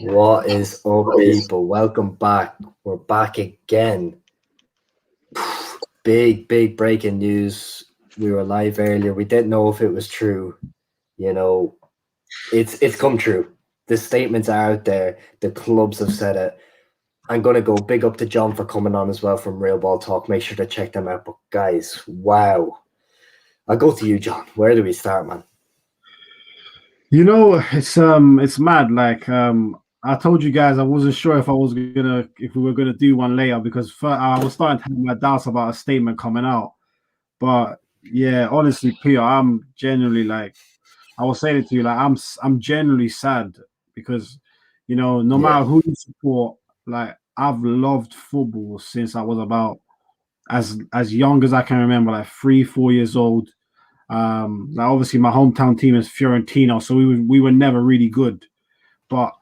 What is up, people? Welcome back. We're back again. Big breaking news. We were live earlier. We didn't know if it was true. You know, it's come true. The statements are out there. The clubs have said it. I'm gonna go big up to John for coming on as well from Real Ball Talk. Make sure to check them out. But guys, wow. I'll go to you, John. Where do we start, man? It's mad. I told you guys I wasn't sure if we were gonna do one later because I was starting to have my doubts about a statement coming out. But yeah, honestly, Peter, I'm genuinely I was saying it to you, I'm genuinely sad because no matter who you support, I've loved football since I was about as young as I can remember, like 3-4 years old. Obviously my hometown team is Fiorentina, so we were never really good. But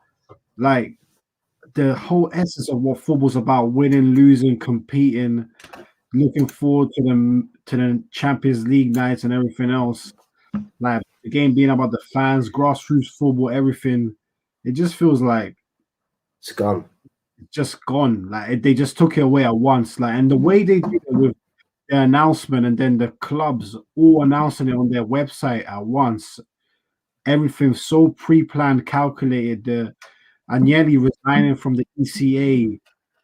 like the whole essence of what football's about, winning, losing, competing, looking forward to the Champions League nights and everything else. Like the game being about the fans, grassroots football, everything. It just feels like it's gone. Just gone. They just took it away at once. And the way they did it with the announcement and then the clubs all announcing it on their website at once. Everything so pre-planned, calculated. Agnelli resigning from the ECA.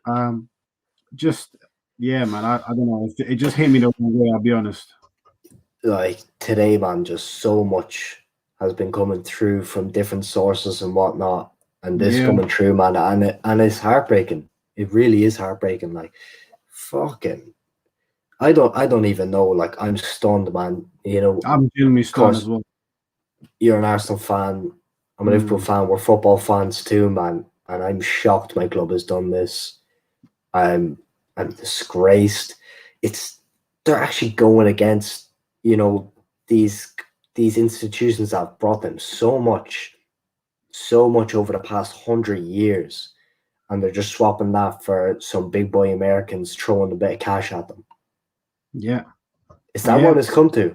Man, I don't know. It just hit me the wrong way, I'll be honest. Like today, man, just so much has been coming through from different sources and whatnot. And this coming through, man, and it's heartbreaking. It really is heartbreaking. Like, fucking, I don't even know. Like, I'm stunned, man. I'm genuinely stunned as well. You're an Arsenal fan. I'm a Liverpool fan. We're football fans too, man. And I'm shocked my club has done this. I'm disgraced. They're actually going against these institutions that have brought them so much over the past 100 years, and they're just swapping that for some big boy Americans throwing a bit of cash at them. Yeah. Is that what it's come to?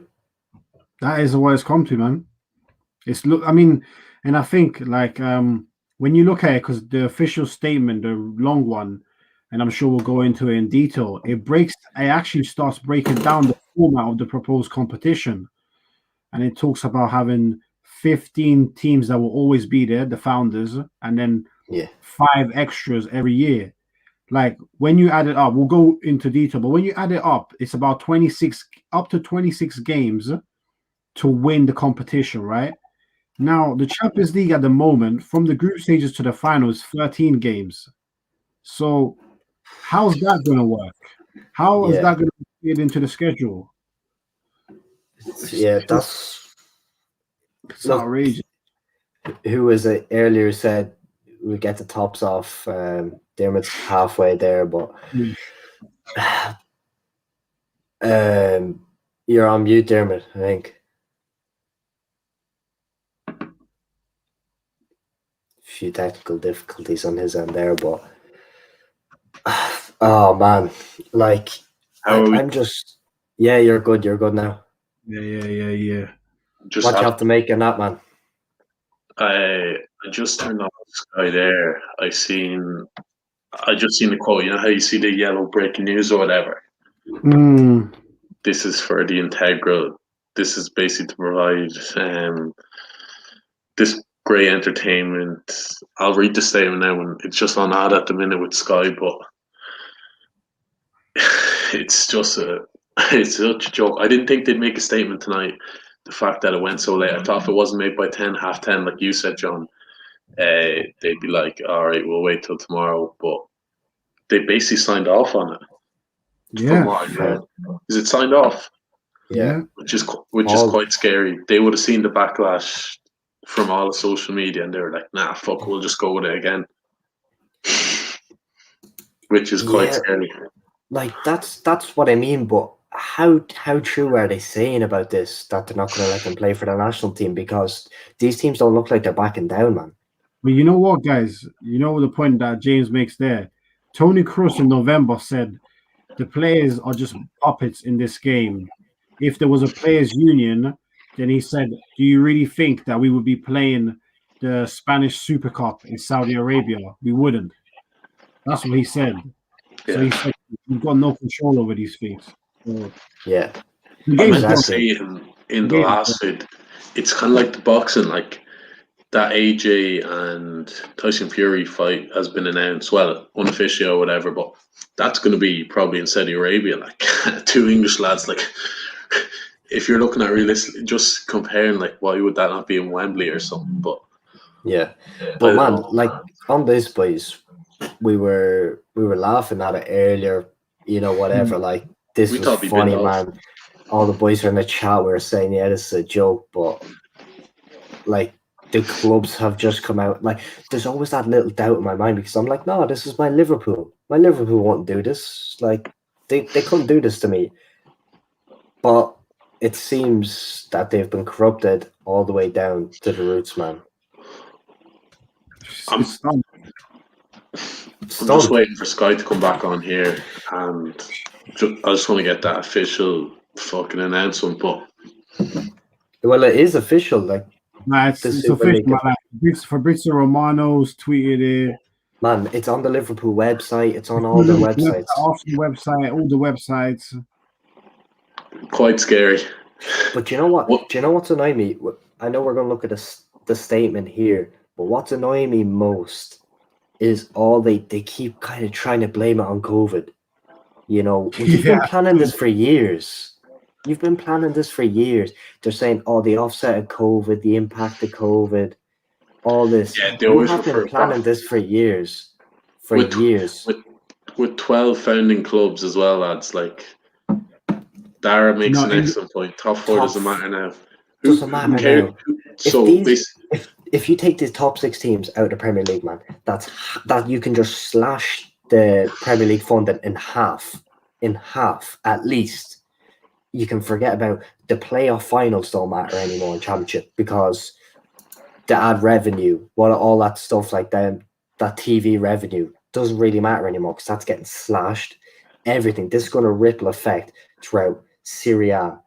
That is what it's come to, man. And I think when you look at it, because the official statement, the long one, and I'm sure we'll go into it in detail, it actually starts breaking down the format of the proposed competition. And it talks about having 15 teams that will always be there, the founders, and then 5 extras every year. Like when you add it up, we'll go into detail, but when you add it up, it's about 26 games to win the competition, right? Now, the Champions League at the moment, from the group stages to the finals, 13 games. So how's that going to work? How is that going to fit into the schedule? That's outrageous. Who was it earlier said we get the tops off? Dermot's halfway there, but you're on mute, Dermot, I think. Few technical difficulties on his end there, but oh man, like I'm just you're good now. Yeah. What you have to make in that, man? I just turned on Sky there. I just seen the quote. You know how you see the yellow breaking news or whatever. This is for the integral. This is basically to provide this great entertainment. I'll read the statement now, and it's just on ad at the minute with Sky, but it's such a joke. I didn't think they'd make a statement tonight. The fact that it went so late, I thought if it wasn't made by 10, half 10, like you said, John, they'd be like, all right, we'll wait till tomorrow. But they basically signed off on it. Yeah. Is it signed off? Yeah. Which is quite scary. They would have seen the backlash from all the social media, and they were like, nah, fuck, we'll just go with it again. Which is quite scary. Like that's what I mean, but how true are they saying about this, that they're not going to let them play for the national team? Because these teams don't look like they're backing down, man. But you know what, guys? You know the point that James makes there? Tony Kroos in November said the players are just puppets in this game. If there was a players' union, then he said, do you really think that we would be playing the Spanish Super Cup in Saudi Arabia. We wouldn't. That's what he said. So he said we've got no control over these things. So Yeah, the I game's meant to done. say in the last vid, it's kind of like the boxing, like that AJ and Tyson Fury fight has been announced, well, unofficial or whatever, but that's going to be probably in Saudi Arabia, like two English lads. Like, if you're looking at realistically, just comparing, like, why would that not be in Wembley or something? But yeah. I But don't man, know. like on this, boys, we were laughing at it earlier. You know, whatever. Like this We was thought we'd funny, been off. man. All the boys are in the chat. We were saying, yeah, this is a joke, but like the clubs have just come out. Like, there's always that little doubt in my mind because I'm like, no, this is my Liverpool. My Liverpool won't do this. Like, they couldn't do this to me. But it seems that they've been corrupted all the way down to the roots, man. I'm stunned. just waiting for Sky to come back on here, and I just want to get that official fucking announcement. But Well, it is official. Like, Nah, it's official. Fabrizio Romano's tweeted it. Man, it's on the Liverpool website. It's on all their websites. Arsenal website, all the websites. Quite scary. But do you know what? Do you know what's annoying me? I know we're going to look at the statement here, but what's annoying me most is all they keep kind of trying to blame it on COVID. You know, you've been planning this for years. You've been planning this for years. They're saying, oh, the offset of COVID, the impact of COVID, all this. Yeah, they You always have been planning this for years. With 12 founding clubs as well, lads. Like, Dara makes an excellent point. Top four doesn't matter now. Doesn't matter now. If you take the top 6 teams out of the Premier League, man, that you can just slash the Premier League funding in half at least. You can forget about the playoff finals don't matter anymore in Championship because the ad revenue, all that stuff like that TV revenue doesn't really matter anymore because that's getting slashed. Everything. This is going to ripple effect throughout Serie A,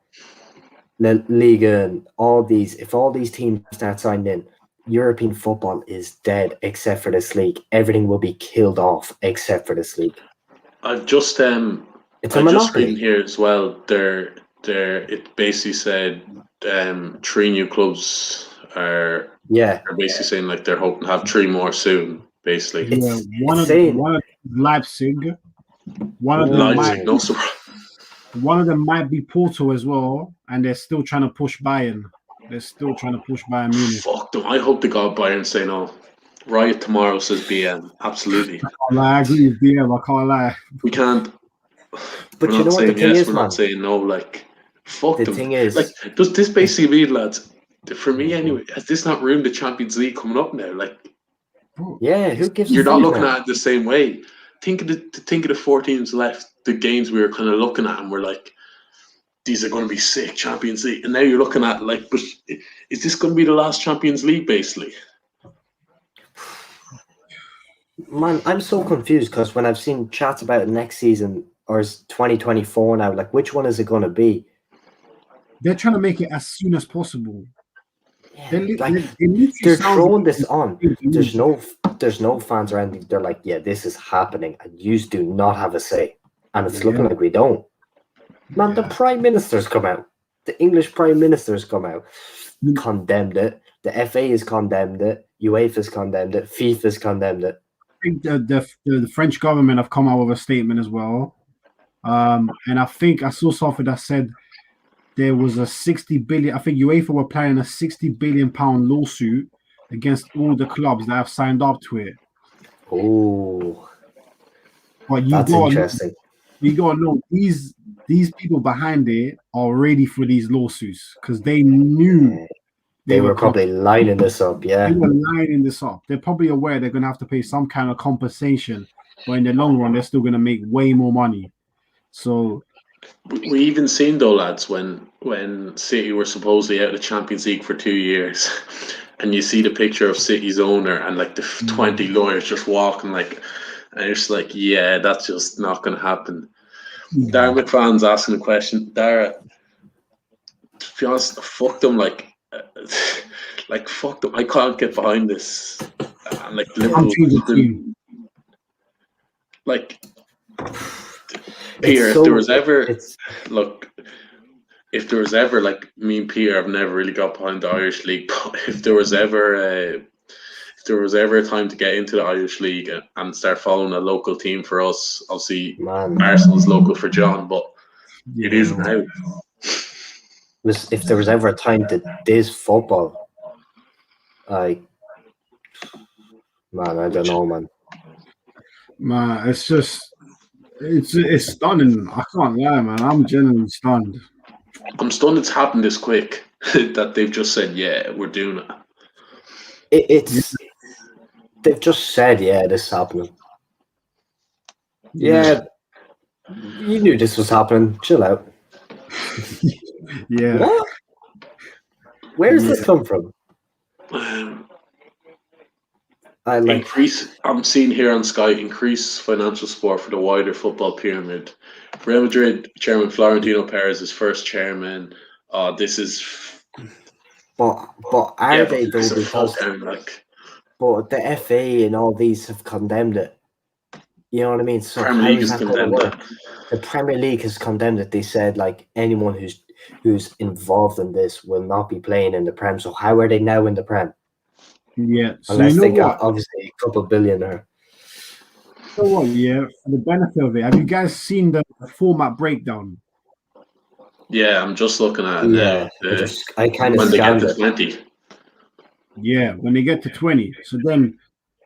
Liga, and all these. If all these teams start signing in, European football is dead except for this league. Everything will be killed off except for this league. I've just it's a monopoly. Just reading here as well. It basically said 3 new clubs are basically saying like they're hoping to have 3 more soon. Basically, one of Leipzig. One of them might be Porto as well, and they're still trying to push Bayern. They're still trying to push Bayern Munich. Fuck them! I hope the God Bayern say no. Riot tomorrow says BM. Absolutely. I agree with BM. I can't lie. We can't. But you know what the thing is, we're man? not saying no. Like, fuck the them. Thing is, like, does this basically mean, lads? For me, anyway, has this not ruined the Champions League coming up now? Like, yeah, who gives? You're not looking at it the same way. Think of the 4 teams left. The games we were kind of looking at, and we're like, these are going to be sick Champions League. And now you're looking at like, but is this going to be the last Champions League, basically? Man, I'm so confused because when I've seen chats about it next season or is 2024 now, like which one is it going to be? They're trying to make it as soon as possible. Yeah, they're throwing this on. There's no fans or anything. They're like, yeah, this is happening, and you do not have a say. And it's looking like we don't. Man, the Prime Minister's come out. The English Prime Minister's come out, condemned it. The FA has condemned it. UEFA's condemned it. FIFA's condemned it. I think the French government have come out with a statement as well. And I think I saw something that said there was a 60 billion. I think UEFA were planning a 60 billion pound lawsuit against all the clubs that have signed up to it. Oh, but that's interesting. You gotta know these people behind it are ready for these lawsuits because they knew they were probably lining this up. Yeah, they were lining this up. They're probably aware they're gonna have to pay some kind of compensation, but in the long run, they're still gonna make way more money. So. We even seen though, lads, when City were supposedly out of the Champions League for 2 years, and you see the picture of City's owner and like the 20 lawyers just walking like, and it's like, yeah, that's just not going to happen. Dara McFadden's asking a question. Dara, to be honest, fuck them. Like Like fuck them. I can't get behind this. And like I'm Liverpool, changing team. like Pierre, if there was ever like me and Pierre, I've never really got behind the Irish League. But if there was ever a time to get into the Irish League and start following a local team for us, obviously Arsenal's local for John, but it is now. If there was ever a time to this football, man, I don't know, man. Man, it's just it's stunning. I can't lie, man. I'm genuinely stunned. I'm stunned it's happened this quick that they've just said, yeah, we're doing it. They've just said, yeah, this is happening. Yeah, you knew this was happening. Chill out. Yeah. What? Where does this come from? I'm seeing here on Sky, increase financial support for the wider football pyramid. Real Madrid chairman Florentino Perez is first chairman. This is. But are they though? Because but the FA and all these have condemned it. You know what I mean? So Premier League has condemned it. The Premier League has condemned it. They said like anyone who's involved in this will not be playing in the Prem. So how are they now in the Prem? Yeah. So unless you know they got obviously a couple billion there. So what? Yeah, for the benefit of it, have you guys seen the format breakdown? Yeah, I'm just looking at it now. I kind of when they get to it. 20. Yeah, when they get to 20. So then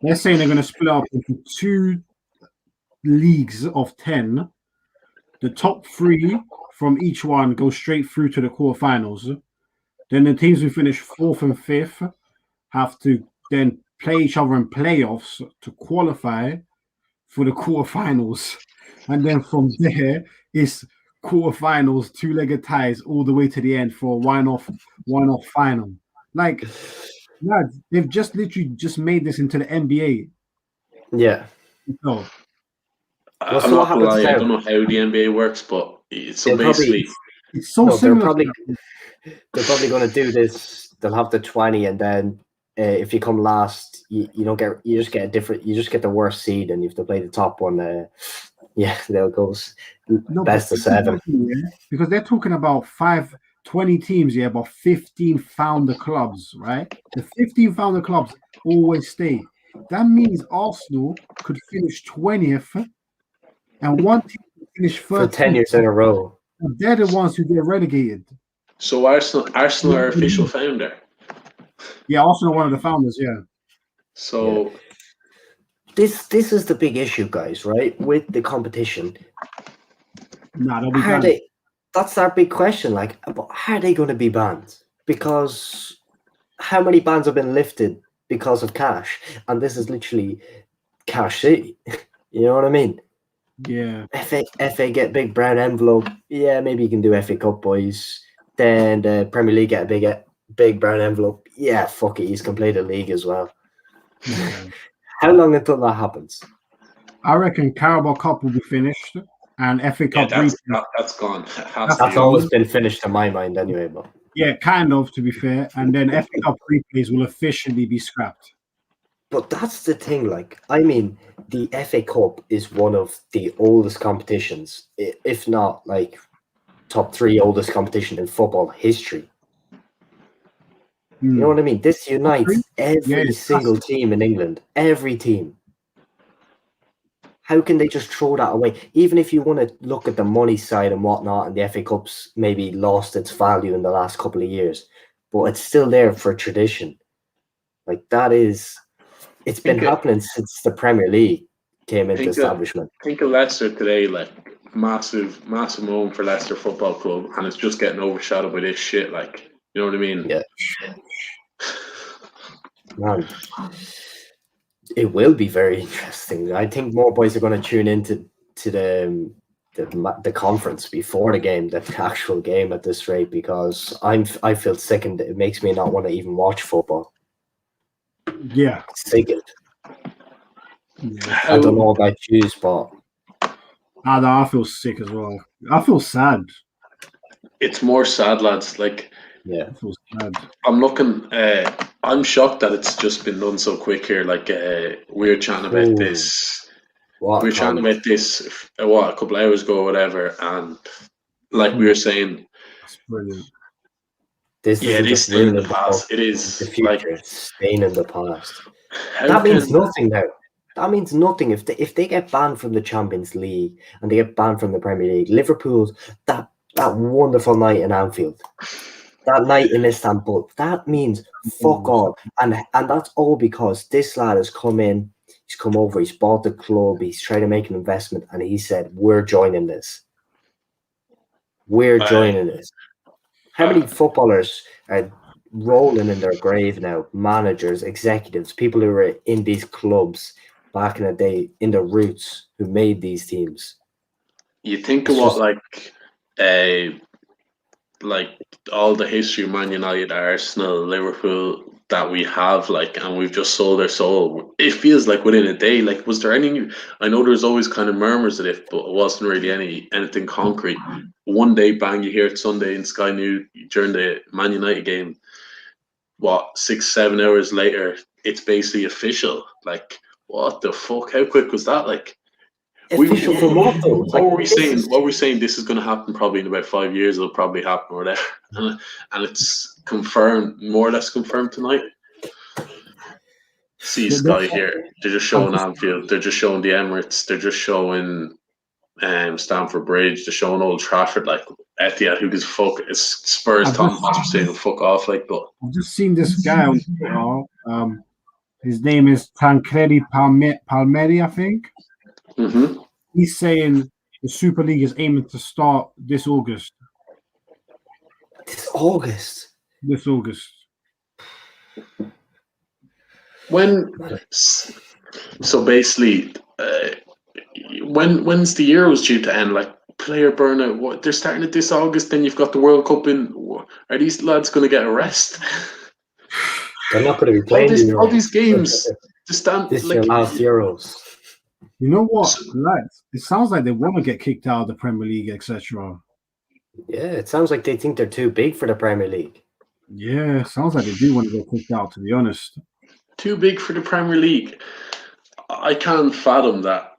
they're saying they're going to split up into 2 leagues of 10. The top 3 from each one go straight through to the quarterfinals. Then the teams who finish 4th and 5th have to then play each other in playoffs to qualify for the quarterfinals. And then from there, it's quarterfinals, 2-legged ties all the way to the end for a one-off final. Like, lads, they've just literally just made this into the NBA. Yeah. So, I'm not gonna lie, I don't know how the NBA works, but it's basically it's so similar. They're probably going to do this. They'll have the 20, and then if you come last, you just get the worst seed, and you have to play the top one. Yeah, there it goes. Best of 7. Because they're talking about 20 teams, yeah, but 15 founder clubs, right? The 15 founder clubs always stay. That means Arsenal could finish 20th, and one team could finish 13th for 10 years in a row. They're the ones who get relegated. So Arsenal are official founder. Yeah, Arsenal are one of the founders. Yeah. So this is the big issue, guys. Right, with the competition. They'll be banned. That's our big question. Like, are they going to be banned? Because how many bans have been lifted because of cash? And this is literally cash city. You know what I mean? Yeah. FA get big brown envelope. Yeah, maybe you can do FA Cup, boys. Then the Premier League get a big brown envelope. Yeah, fuck it. He's completed the league as well. Yeah. How long until that happens? I reckon Carabao Cup will be finished, and FA Cup. That's gone. That's always been finished in my mind, anyway. But yeah, kind of, to be fair. And then FA Cup replays will officially be scrapped. But that's the thing. Like, I mean, the FA Cup is one of the oldest competitions, if not like top 3 oldest competition in football history. You know what I mean? This unites every single team in England. Every team. How can they just throw that away? Even if you want to look at the money side and whatnot, and the FA Cup's maybe lost its value in the last couple of years, but it's still there for tradition. Like, that is... It's been happening since the Premier League came into establishment. Think of Leicester today, like, massive moment for Leicester Football Club, and it's just getting overshadowed by this shit, like, you know what I mean? Yeah. Man, it will be very interesting. I think more boys are going to tune into the conference before the game, the actual game at this rate, because I feel sickened. It makes me not want to even watch football. Yeah, sickened. Yeah. I don't know about you, but I feel sick as well. I feel sad. It's more sad, lads. Like, yeah, I feel sad. I'm looking. I'm shocked that it's just been done so quick here. Like we were chatting about this. What We were chatting about this a couple hours ago or whatever, and like we were saying, That's brilliant. This yeah, isn't it is just staying in ruining the past. It the is future, like it's staying in the past. how That means can nothing now. That means nothing. If they get banned from the Champions League and they get banned from the Premier League, Liverpool's that wonderful night in Anfield, that night in Istanbul, that means fuck all. And that's all because this lad has come in, he's come over, he's bought the club, he's trying to make an investment, and he said, we're joining this. We're joining this. How many footballers are rolling in their grave now? Managers, executives, people who were in these clubs back in the day, in the roots, who made these teams. you think It's of what just- like all the history of Man United, Arsenal, Liverpool that we have, like, and we've just sold our soul. It feels like within a day. Like, was there any? I know there's always kind of murmurs of it, but it wasn't really anything concrete. One day, bang, you hear it Sunday in Sky News during the Man United game. What 6-7 hours later, it's basically official. Like, what the fuck? How quick was that? Like. Official for what though? What were we saying? What were we saying? This is going to happen probably in about 5 years. It'll probably happen or whatever, and it's confirmed, more or less confirmed tonight. See Sky here. They're just showing Anfield. They're just showing the Emirates. They're just showing Stamford Bridge. They're showing Old Trafford. Like Etihad, who gives a fuck? It's Spurs. Tom Hotspur saying fuck off. Like, but I've just seen this guy on Twitter. His name is Tancredi Palmeri, I think. Mm-hmm. He's saying the Super League is aiming to start this August. This August. This August. So basically, when's the Euros due to end? Like player burnout. What they're starting it this August. Then you've got the World Cup in. Are these lads going to get a rest? They're not going to be playing all these games. This year last Euros. You know what, lads? It sounds like they want to get kicked out of the Premier League, etc. Yeah, it sounds like they think they're too big for the Premier League. Yeah, sounds like they do want to get kicked out, to be honest. Too big for the Premier League. I can't fathom that.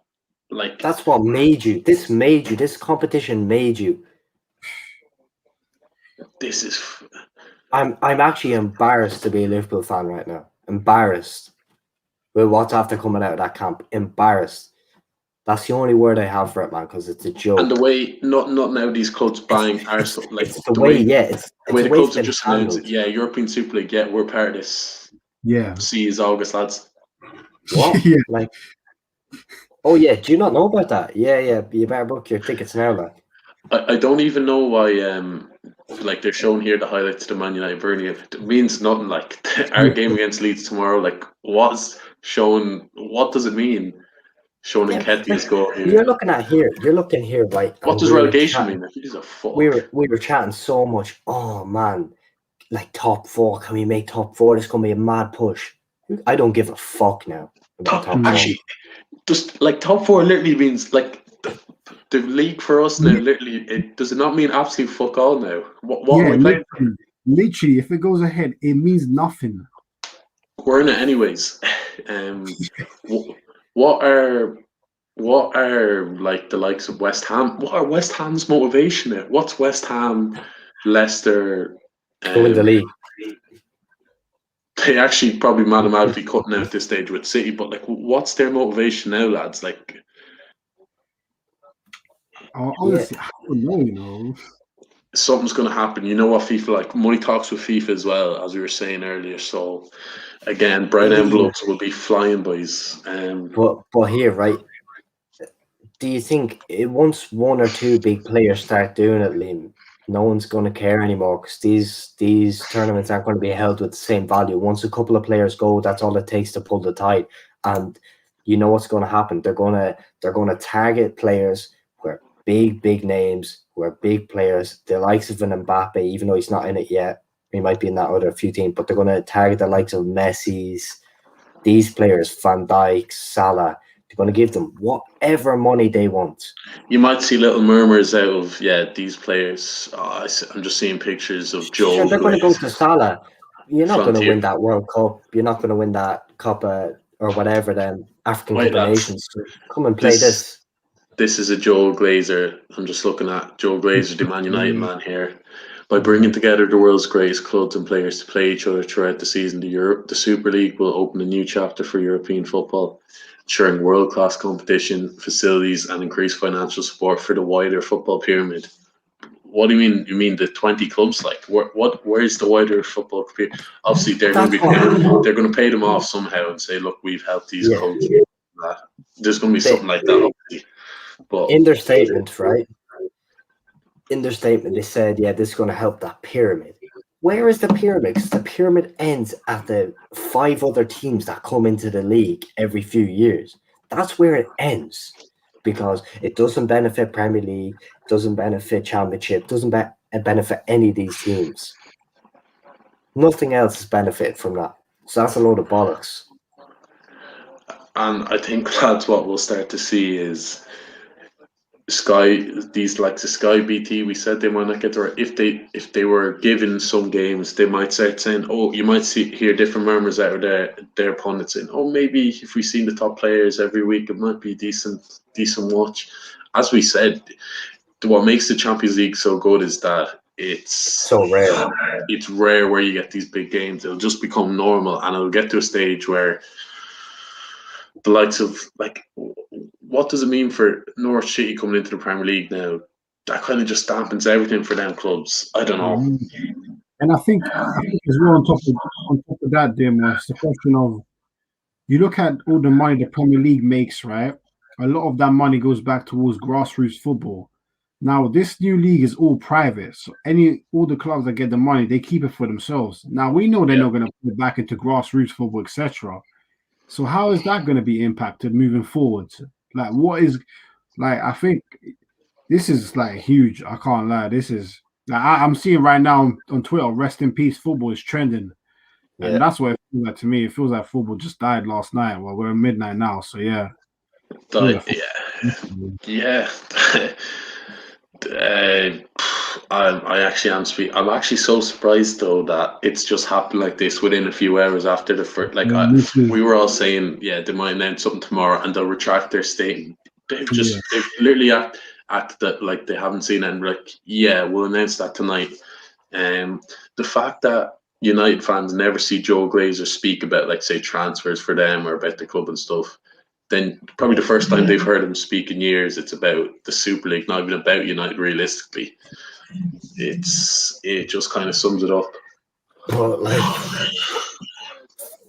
Like, that's what made you. This made you. This competition made you. This is. I'm actually embarrassed to be a Liverpool fan right now. Embarrassed with what's after coming out of that camp. Embarrassed. That's the only word I have for it, man, because it's a joke. And the way, not now these clubs buying Arsenal, like it's the way, it's the way the clubs are just announced. Yeah, European Super League. Yeah, we're part of this. Yeah. See you August, lads. What? Yeah. Like, oh yeah, do you not know about that? Yeah, you better book your tickets now, like. I don't even know why. Like they're showing here the highlights of the Man United Burnley. It means nothing. Like our game against Leeds tomorrow. Like what's showing? What does it mean? Showing in Ketty's goal here. You're looking here, right? What does relegation mean? Like, a fuck. We were chatting so much. Oh man, like top 4. Can we make top 4? This gonna be a mad push. I don't give a fuck now about top 4. Actually, just like top 4 literally means like the league for us now. Literally, does it not mean absolute fuck all now? What are we playing? Literally, if it goes ahead, it means nothing. We're in it anyways. What are like the likes of West Ham? What are West Ham's motivation at? What's West Ham, Leicester? Go in the league. They actually probably mathematically cutting out at this stage with City, but like, what's their motivation now, lads? Like, honestly, I don't know. You know, something's going to happen. You know what FIFA like? Money talks with FIFA as well, as we were saying earlier. So again, bright envelopes will be flying, boys. But here, right? Do you think once 1 or 2 big players start doing it, Liam, no one's going to care anymore because these tournaments aren't going to be held with the same value. Once a couple of players go, that's all it takes to pull the tide. And you know what's going to happen? They're going to target players who are big names, who are big players, the likes of an Mbappe, even though he's not in it yet. He might be in that other few teams, but they're going to target the likes of Messi's, these players, Van Dijk, Salah. They're going to give them whatever money they want. You might see little murmurs out of these players. I'm just seeing pictures of Joe. Sure, they're going to go to Salah. You're not going to Frontier. win that World Cup. You're not going to win that Cup or whatever. Then African Wait, Cup of lads. Nations. So come and play this. This is a Joel Glazer. I'm just looking at Joel Glazer, the Man United man here. By bringing together the world's greatest clubs and players to play each other throughout the season, the Super League will open a new chapter for European football, ensuring world-class competition, facilities, and increased financial support for the wider football pyramid. What do you mean? You mean the 20 clubs? Like, where's the wider football pyramid? Obviously, they're going to pay them off somehow and say, look, we've helped these clubs. There's going to be something like that, obviously. But in their statement, right? In their statement, they said, yeah, this is going to help that pyramid. Where is the pyramid? Because the pyramid ends at the 5 other teams that come into the league every few years. That's where it ends, because it doesn't benefit Premier League, doesn't benefit Championship, doesn't benefit any of these teams. Nothing else is benefit from that. So that's a load of bollocks. And I think that's what we'll start to see is Sky, these like the Sky BT. We said they might not get there. If they were given some games, they might start saying, "Oh, you might hear different murmurs out of their opponents saying, oh, maybe if we've seen the top players every week, it might be decent watch." As we said, what makes the Champions League so good is that it's so rare. It's rare where you get these big games. It'll just become normal, and it'll get to a stage where the likes of, like, what does it mean for Norwich City coming into the Premier League now? That kind of just dampens everything for them clubs. I don't know. And I think as well, on top of that, Dim, it's the question of, you look at all the money the Premier League makes, right? A lot of that money goes back towards grassroots football. Now, this new league is all private, so all the clubs that get the money, they keep it for themselves. Now, we know they're not going to put it back into grassroots football, etc. So how is that going to be impacted moving forward? Like, I think this is like huge. I can't lie. This is, like, I'm seeing right now on Twitter, rest in peace, football is trending. And that's what it feels like to me. It feels like football just died last night. Well, we're at midnight now, so yeah. Yeah. I actually am I'm actually so surprised though that it's just happened like this within a few hours after the first. Like, we were all saying, yeah, they might announce something tomorrow and they'll retract their statement. They've literally acted that like they haven't seen it, and like, yeah, we'll announce that tonight. The fact that United fans never see Joe Glazer speak about, like, say, transfers for them or about the club and stuff, then probably the first time they've heard him speak in years, it's about the Super League, not even about United realistically. It just kind of sums it up. But, like,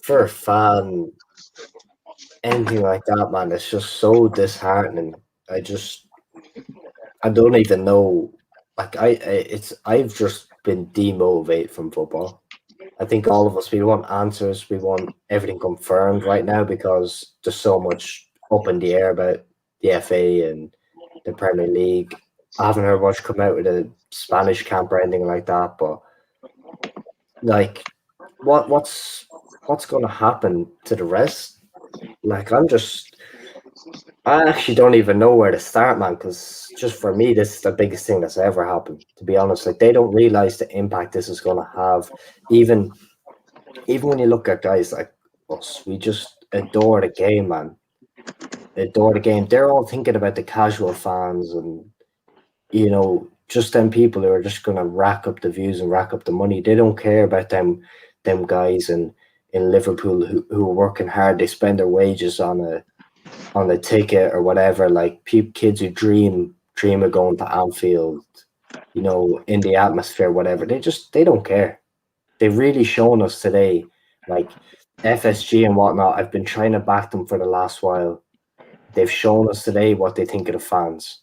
for a fan, anything like that, man, it's just so disheartening. I don't even know. Like, I've just been demotivated from football. I think all of us, we want answers. We want everything confirmed right now, because there's so much up in the air about the FA and the Premier League. I haven't heard much come out with a Spanish camp or anything like that. But, like, what's going to happen to the rest? Like, I actually don't even know where to start, man, because just for me, this is the biggest thing that's ever happened, to be honest. Like, they don't realize the impact this is going to have. Even when you look at guys like us, we just adore the game, man. Adore the game. They're all thinking about the casual fans and, just them people who are just going to rack up the views and rack up the money. They don't care about them guys in Liverpool who are working hard. They spend their wages on a ticket or whatever, like kids who dream of going to Anfield, in the atmosphere, whatever. They don't care. They've really shown us today, like FSG and whatnot. I've been trying to back them for the last while. They've shown us today what they think of the fans.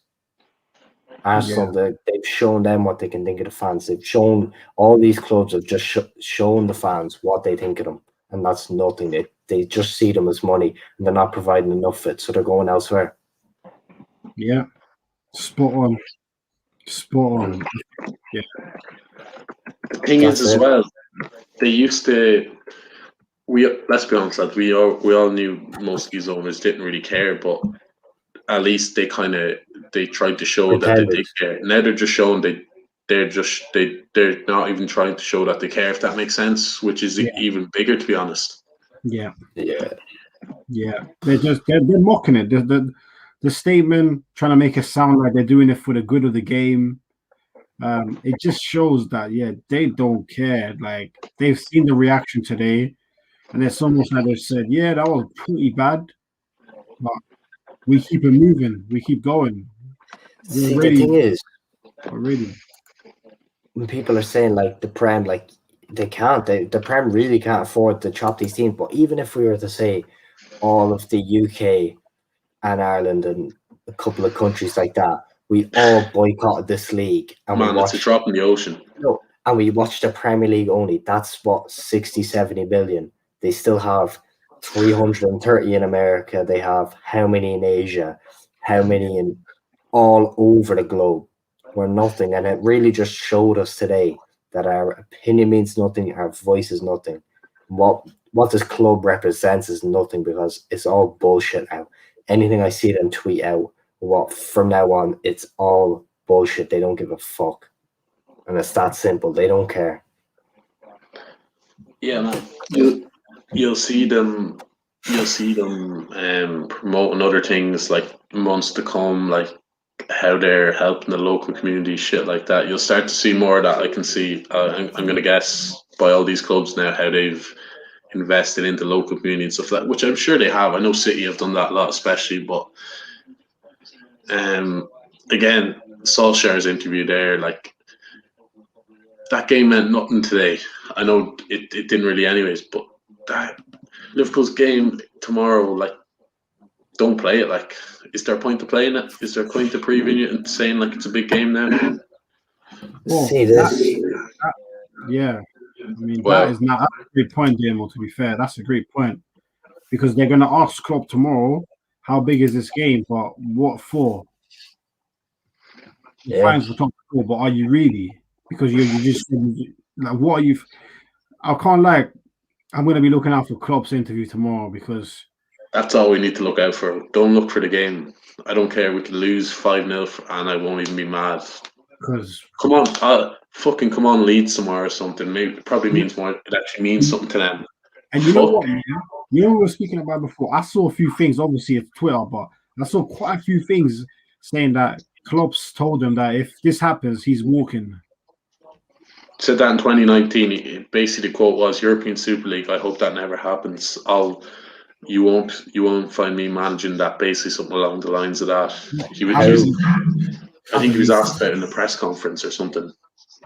Arsenal, they've shown them what they can think of the fans. They've shown, all these clubs have just shown the fans what they think of them. And that's nothing. They just see them as money, and they're not providing enough of it, so they're going elsewhere. Yeah, spot on. Yeah. The thing is, as well, they used to. Let's be honest, lads, we all knew most of these owners didn't really care, but at least they tried to show that they did care. Now they're just showing they're not even trying to show that they care, if that makes sense, which is even bigger, to be honest. Yeah. Yeah. They're mocking it. The statement trying to make it sound like they're doing it for the good of the game. It just shows that they don't care. Like, they've seen the reaction today, and it's almost like they've said, "Yeah, that was pretty bad, but we keep it moving, we keep going." See, the thing is, Already. when people are saying like the Prem, like the Prem really can't afford to chop these teams. But even if we were to say all of the UK and Ireland and a couple of countries like that, we all boycotted this league and we watched. It's a drop in the ocean. No, and we watched the Premier League only. That's what 60-70 million. They still have 330 in America. They have how many in Asia? How many in all over the globe? We're nothing, and it really just showed us today that our opinion means nothing, our voice is nothing. What this club represents is nothing, because it's all bullshit now. Anything I see them tweet out, from now on, it's all bullshit. They don't give a fuck, and it's that simple. They don't care. Yeah, man. You'll see them. You'll see them promoting other things like months to come, like how they're helping the local community, shit like that. You'll start to see more of that. I can see. I'm going to guess by all these clubs now how they've invested into local community and stuff like that, which I'm sure they have. I know City have done that a lot, especially. But again, Solskjaer's interview there, like, that game meant nothing today. I know it didn't really, anyways. But that Liverpool's game tomorrow, like, don't play it. Like, is there a point to playing it? Is there a point to previewing it and saying like it's a big game now? Well, See this? Yeah, I mean, that is not a great point, Damo. To be fair, that's a great point, because they're going to ask Klopp tomorrow, how big is this game? But what for? Fines for top four, but are you really? Because you just like, what are you? I can't lie. I'm going to be looking out for Klopp's interview tomorrow, because that's all we need to look out for. Don't look for the game. I don't care. We could lose 5-0 and I won't even be mad. Because come on, fucking come on, Leeds tomorrow or something. Maybe it probably means more. It actually means something to them. And you know what, man? You know what we were speaking about before? I saw a few things, obviously, at Twitter, but I saw quite a few things saying that Klopp's told him that if this happens, he's walking. Said that in 2019. Basically, the quote was, "European Super League. I hope that never happens. You won't find me managing that." Basically, something along the lines of that. I think he was asked about it in the press conference or something.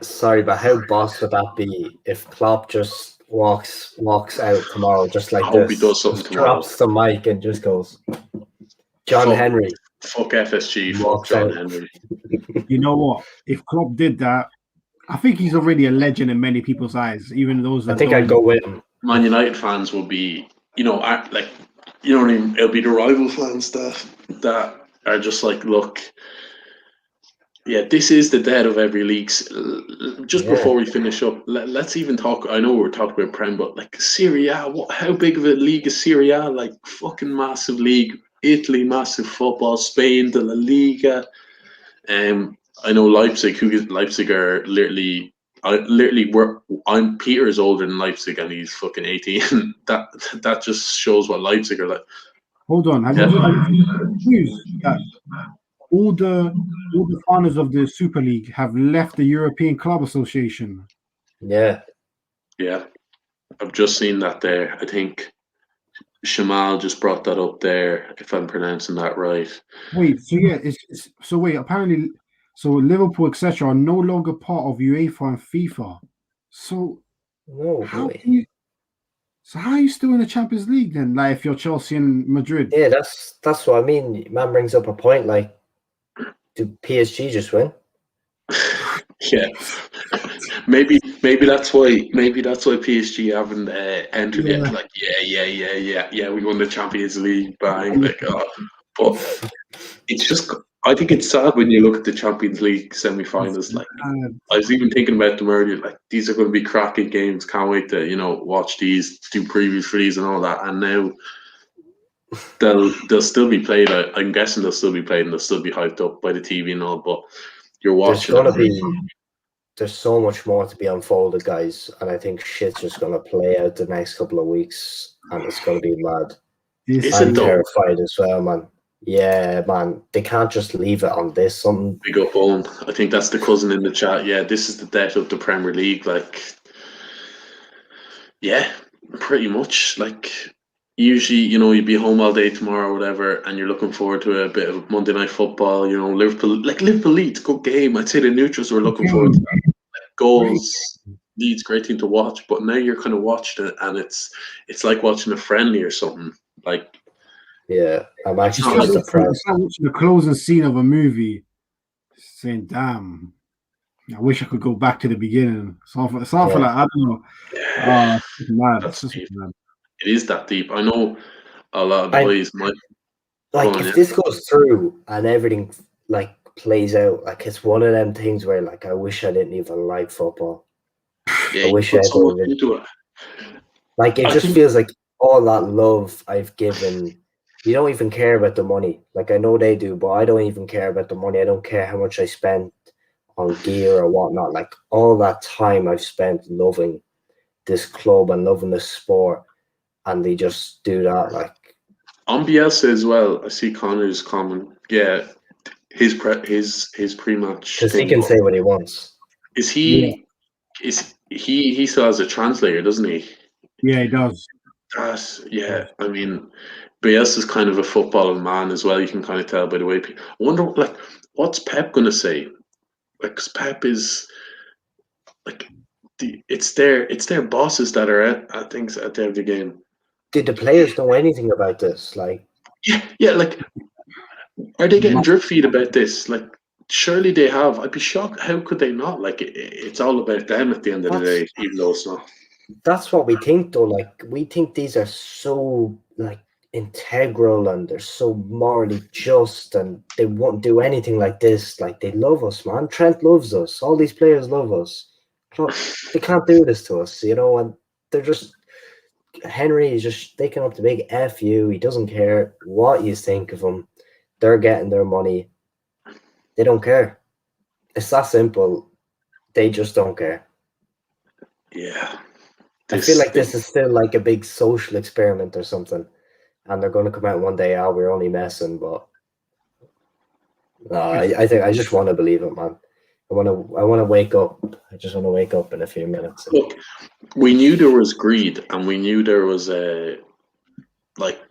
Sorry, but how boss would that be if Klopp just walks out tomorrow, just like I this? Hope he does something just tomorrow. Drops the mic and just goes, John Henry. Fuck FSG. Fuck John Henry. You know what? If Klopp did that, I think he's already a legend in many people's eyes, even those that I think I'd go with him. Man United fans will be, like, you know what I mean? It'll be the rival fans that are just like, look, yeah, this is the dead of every league. Just before we finish up, let's even talk. I know we're talking about Prem, but like Serie A, how big of a league is Serie A? Like, fucking massive league. Italy, massive football. Spain, the La Liga. I know Leipzig are literally. I'm Peter is older than Leipzig and he's fucking 18. that just shows what Leipzig are like. Hold on, have you that all the founders of the Super League have left the European Club Association? Yeah, I've just seen that there. I think Shamal just brought that up there, if I'm pronouncing that right. Wait, so apparently, so Liverpool, etc., are no longer part of UEFA and FIFA. So how are you still in the Champions League then? Like, if you're Chelsea and Madrid? Yeah, that's what I mean. Man brings up a point. Like, do PSG just win? Yeah, maybe that's why PSG haven't entered yet. Like, yeah, we won the Champions League, bang, like, but it's just. I think it's sad when you look at the Champions League semi-finals. Like, I was even thinking about them earlier. Like, these are going to be cracking games. Can't wait to watch these, do previews for these and all that. And now they'll still be played. I'm guessing they'll still be played and they'll still be hyped up by the TV and all. But you're watching. There's going to be there's so much more to be unfolded, guys, and I think shit's just gonna play out the next couple of weeks, and it's gonna be mad. Is I'm it though? terrified as well, man. Yeah, man, they can't just leave it on this. Something. Big up Owen. I think that's the cousin in the chat. Yeah, this is the death of the Premier League. Like, yeah, pretty much. Like, usually, you know, you'd be home all day tomorrow or whatever, and you're looking forward to a bit of Monday night football. You know, Liverpool Leeds, good game. I'd say the neutrals were looking forward to that. Goals, Leeds, great thing to watch. But now you're kind of watching it, and it's like watching a friendly or something. Like, yeah, I'm actually It's just like depressed. It's like watching the closing scene of a movie, saying, "Damn, I wish I could go back to the beginning." Something Yeah. like, I don't know. It's mad. That's It's just deep. mad. It is that deep. I know a lot of the I- boys might. Like, Go on, if yeah. this goes through and everything like plays out, like it's one of them things where like I wish I didn't even like football. Yeah, I you wish put I so much ever into it. like it I just think- feels like all that love I've given. You don't even care about the money. Like I know they do, but I don't even care about the money. I don't care how much I spent on gear or whatnot. Like all that time I've spent loving this club and loving this sport, and they just do that. Like On Bielsa as well, I see Connor's comment. Yeah, his pre-match because he thing. can say what he wants. Is he? Is he still has a translator, doesn't he? Yeah, he does. Yeah. I mean, Bielsa's kind of a footballing man as well. You can kind of tell by the way. I wonder, like, what's Pep gonna say? Like, 'cause Pep is like, it's their bosses that are at things at every game. Did the players know anything about this? Like, Yeah. Like, are they getting drip feed about this? Like, surely they have. I'd be shocked. How could they not? Like, it's all about them at the end of the day, even though it's not. that's what we think, though. Like, we think these are so like integral and they're so morally just, and they won't do anything like this. Like, they love us, man. Trent loves us. All these players love us. They can't do this to us, you know. And they're just Henry is just sticking up the big F you. He doesn't care what you think of him. They're getting their money. They don't care. It's that simple. They just don't care. Yeah. I feel like this is still like a big social experiment or something, and they're going to come out one day. Oh, we're only messing, but no, I think I just want to believe it, man. I want to wake up. I just want to wake up in a few minutes. Look, we knew there was greed, and we knew there was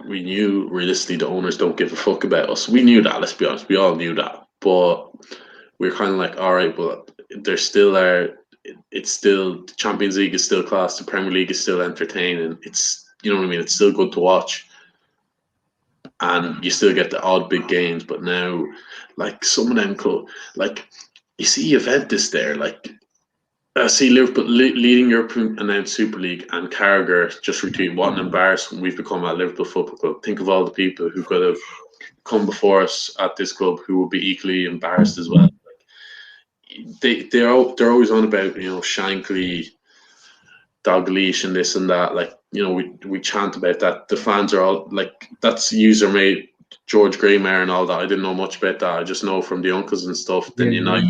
we knew realistically the owners don't give a fuck about us. We knew that. Let's be honest, we all knew that, but we're kind of like, all right, but there still are. It's still the Champions League is still class. The Premier League is still entertaining. It's, you know what I mean. It's still good to watch, and you still get the odd big games. But now, like some of them, like you see Juventus there, like I see Liverpool leading European announced Super League, and Carragher just retweeting, what an embarrassment we've become at Liverpool Football Club. Think of all the people who could have come before us at this club who will be equally embarrassed as well. They're always on about, you know, Shankly, Dalglish, and this and that. Like, you know, we chant about that. The fans are all like, that's user made George Greymare and all that. I didn't know much about that. I just know from the uncles and stuff. Then United,